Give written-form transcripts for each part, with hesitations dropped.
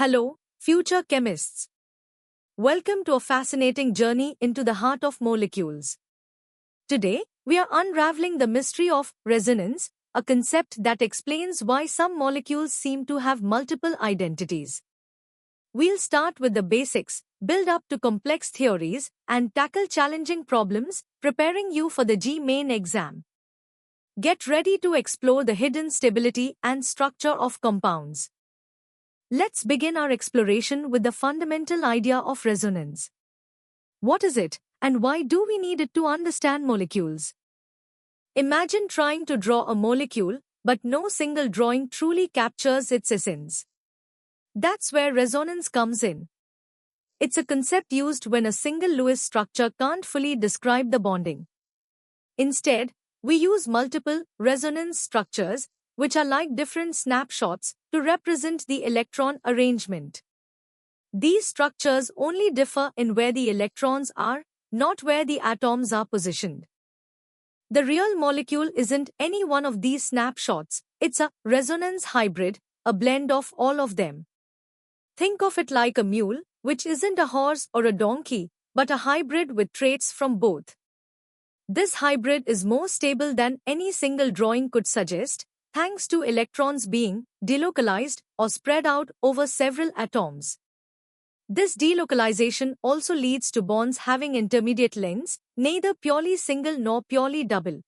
Hello, future chemists. Welcome to a fascinating journey into the heart of molecules. Today, we are unraveling the mystery of resonance, a concept that explains why some molecules seem to have multiple identities. We'll start with the basics, build up to complex theories, and tackle challenging problems, preparing you for the G-main exam. Get ready to explore the hidden stability and structure of compounds. Let's begin our exploration with the fundamental idea of resonance. What is it, and why do we need it to understand molecules? Imagine trying to draw a molecule, but no single drawing truly captures its essence. That's where resonance comes in. It's a concept used when a single Lewis structure can't fully describe the bonding. Instead, we use multiple resonance structures, which are like different snapshots, to represent the electron arrangement. These structures only differ in where the electrons are, not where the atoms are positioned. The real molecule isn't any one of these snapshots, it's a resonance hybrid, a blend of all of them. Think of it like a mule, which isn't a horse or a donkey, but a hybrid with traits from both. This hybrid is more stable than any single drawing could suggest, thanks to electrons being delocalized or spread out over several atoms. This delocalization also leads to bonds having intermediate lengths, neither purely single nor purely double.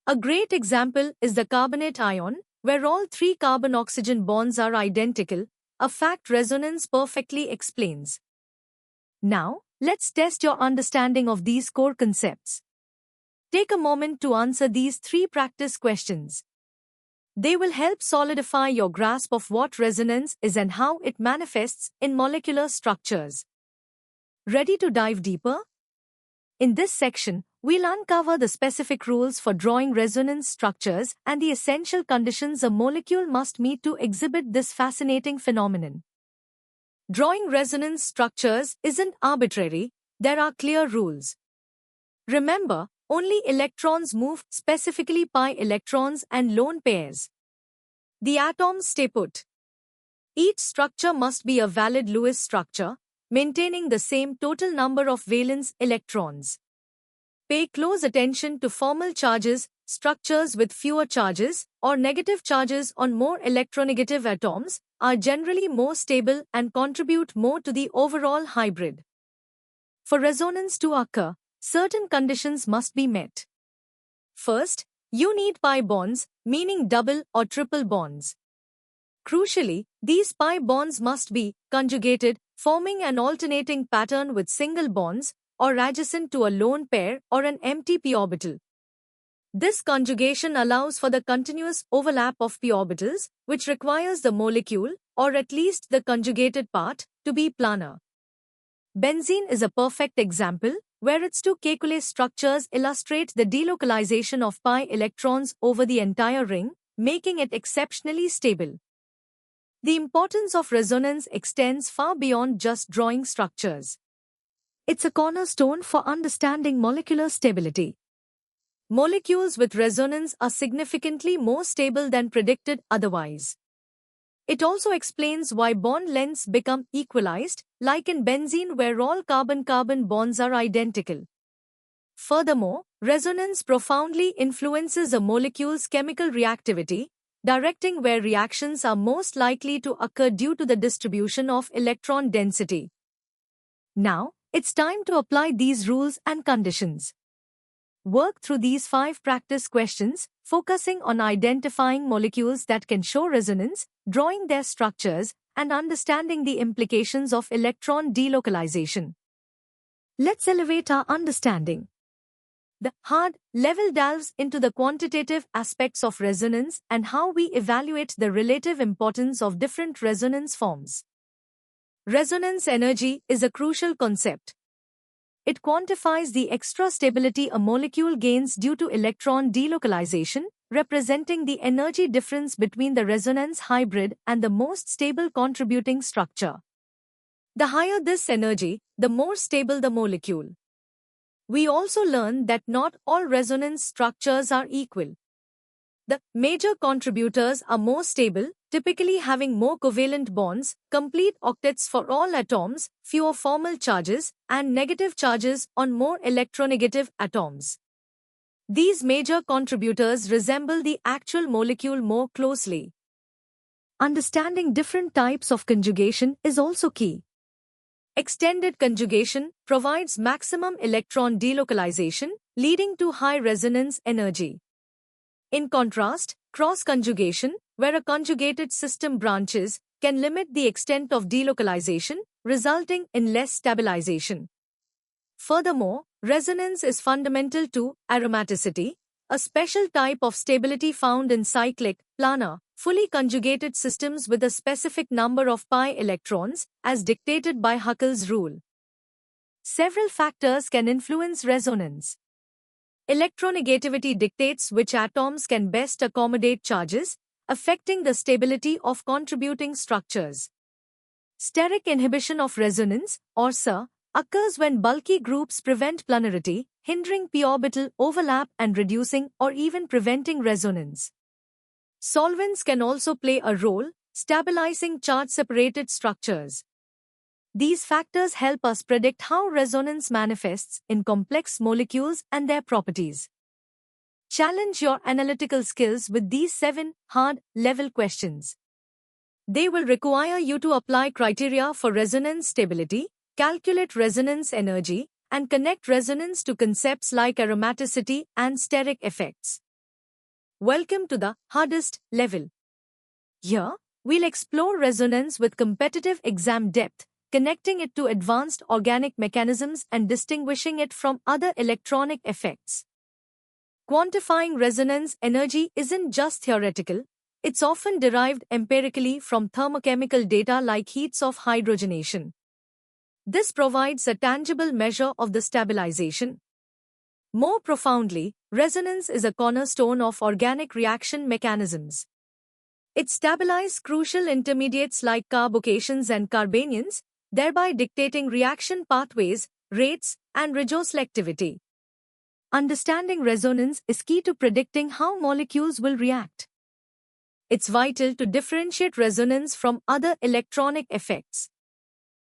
A great example is the carbonate ion, where all three carbon-oxygen bonds are identical, a fact resonance perfectly explains. Now, let's test your understanding of these core concepts. Take a moment to answer these three practice questions. They will help solidify your grasp of what resonance is and how it manifests in molecular structures. Ready to dive deeper? In this section, we'll uncover the specific rules for drawing resonance structures and the essential conditions a molecule must meet to exhibit this fascinating phenomenon. Drawing resonance structures isn't arbitrary, there are clear rules. Remember, only electrons move, specifically pi electrons and lone pairs. The atoms stay put. Each structure must be a valid Lewis structure, maintaining the same total number of valence electrons. Pay close attention to formal charges, structures with fewer charges, or negative charges on more electronegative atoms, are generally more stable and contribute more to the overall hybrid. For resonance to occur, certain conditions must be met. First, you need pi bonds, meaning double or triple bonds. Crucially, these pi bonds must be conjugated, forming an alternating pattern with single bonds, or adjacent to a lone pair or an empty p orbital. This conjugation allows for the continuous overlap of p orbitals, which requires the molecule, or at least the conjugated part, to be planar. Benzene is a perfect example, where its two Kekule structures illustrate the delocalization of pi electrons over the entire ring, making it exceptionally stable. The importance of resonance extends far beyond just drawing structures. It's a cornerstone for understanding molecular stability. Molecules with resonance are significantly more stable than predicted otherwise. It also explains why bond lengths become equalized, like in benzene where all carbon-carbon bonds are identical. Furthermore, resonance profoundly influences a molecule's chemical reactivity, directing where reactions are most likely to occur due to the distribution of electron density. Now, it's time to apply these rules and conditions. Work through these 5 practice questions, focusing on identifying molecules that can show resonance, drawing their structures, and understanding the implications of electron delocalization. Let's elevate our understanding. The hard level delves into the quantitative aspects of resonance and how we evaluate the relative importance of different resonance forms. Resonance energy is a crucial concept. It quantifies the extra stability a molecule gains due to electron delocalization, representing the energy difference between the resonance hybrid and the most stable contributing structure. The higher this energy, the more stable the molecule. We also learn that not all resonance structures are equal. The major contributors are more stable, typically having more covalent bonds, complete octets for all atoms, fewer formal charges, and negative charges on more electronegative atoms. These major contributors resemble the actual molecule more closely. Understanding different types of conjugation is also key. Extended conjugation provides maximum electron delocalization, leading to high resonance energy. In contrast, cross-conjugation, where a conjugated system branches, can limit the extent of delocalization, resulting in less stabilization. Furthermore, resonance is fundamental to aromaticity, a special type of stability found in cyclic, planar, fully conjugated systems with a specific number of pi electrons, as dictated by Huckel's rule. Several factors can influence resonance. Electronegativity dictates which atoms can best accommodate charges, affecting the stability of contributing structures. Steric inhibition of resonance, or SIR, occurs when bulky groups prevent planarity, hindering p-orbital overlap and reducing or even preventing resonance. Solvents can also play a role, stabilizing charge-separated structures. These factors help us predict how resonance manifests in complex molecules and their properties. Challenge your analytical skills with these 7 hard-level questions. They will require you to apply criteria for resonance stability, calculate resonance energy, and connect resonance to concepts like aromaticity and steric effects. Welcome to the hardest level. Here, we'll explore resonance with competitive exam depth, connecting it to advanced organic mechanisms and distinguishing it from other electronic effects. Quantifying resonance energy isn't just theoretical, it's often derived empirically from thermochemical data like heats of hydrogenation. This provides a tangible measure of the stabilization. More profoundly, resonance is a cornerstone of organic reaction mechanisms. It stabilizes crucial intermediates like carbocations and carbanions, thereby dictating reaction pathways, rates, and regoselectivity. Understanding resonance is key to predicting how molecules will react. It's vital to differentiate resonance from other electronic effects.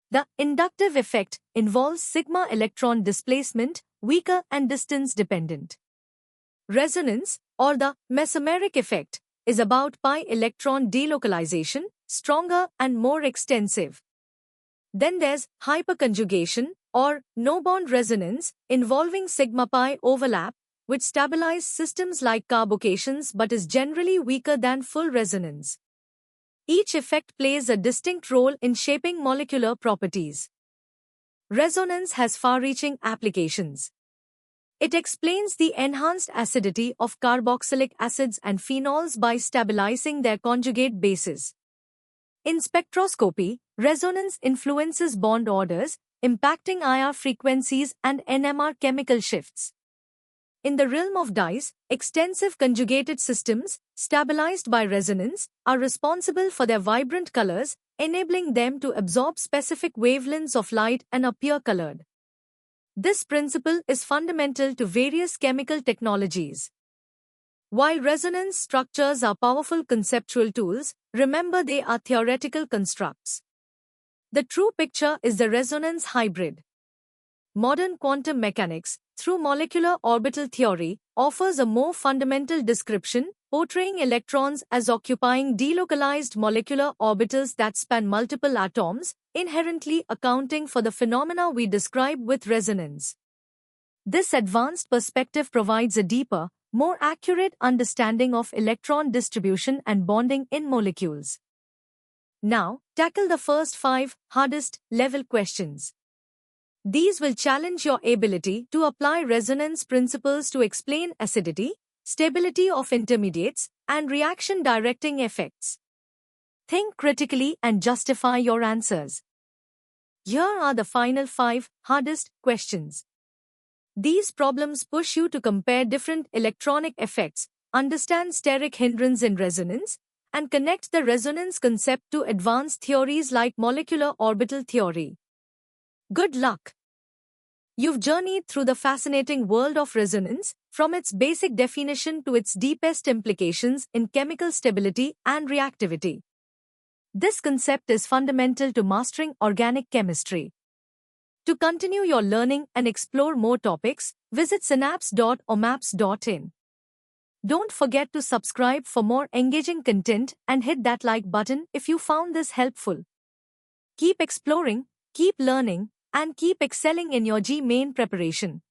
The inductive effect involves sigma electron displacement, weaker and distance dependent. Resonance, or the mesomeric effect, is about pi electron delocalization, stronger and more extensive. Then there's hyperconjugation, or no-bond resonance, involving sigma pi overlap, which stabilizes systems like carbocations but is generally weaker than full resonance. Each effect plays a distinct role in shaping molecular properties. Resonance has far-reaching applications. It explains the enhanced acidity of carboxylic acids and phenols by stabilizing their conjugate bases. In spectroscopy, resonance influences bond orders, impacting IR frequencies and NMR chemical shifts. In the realm of dyes, extensive conjugated systems, stabilized by resonance, are responsible for their vibrant colors, enabling them to absorb specific wavelengths of light and appear colored. This principle is fundamental to various chemical technologies. While resonance structures are powerful conceptual tools, remember they are theoretical constructs. The true picture is the resonance hybrid. Modern quantum mechanics, through molecular orbital theory, offers a more fundamental description, portraying electrons as occupying delocalized molecular orbitals that span multiple atoms, inherently accounting for the phenomena we describe with resonance. This advanced perspective provides a deeper, more accurate understanding of electron distribution and bonding in molecules. Now, tackle the first 5 hardest level questions. These will challenge your ability to apply resonance principles to explain acidity, stability of intermediates, and reaction-directing effects. Think critically and justify your answers. Here are the final 5 hardest questions. These problems push you to compare different electronic effects, understand steric hindrance in resonance, and connect the resonance concept to advanced theories like molecular orbital theory. Good luck! You've journeyed through the fascinating world of resonance, from its basic definition to its deepest implications in chemical stability and reactivity. This concept is fundamental to mastering organic chemistry. To continue your learning and explore more topics, visit synapse.omaps.in. Don't forget to subscribe for more engaging content and hit that like button if you found this helpful. Keep exploring, keep learning, and keep excelling in your G main preparation.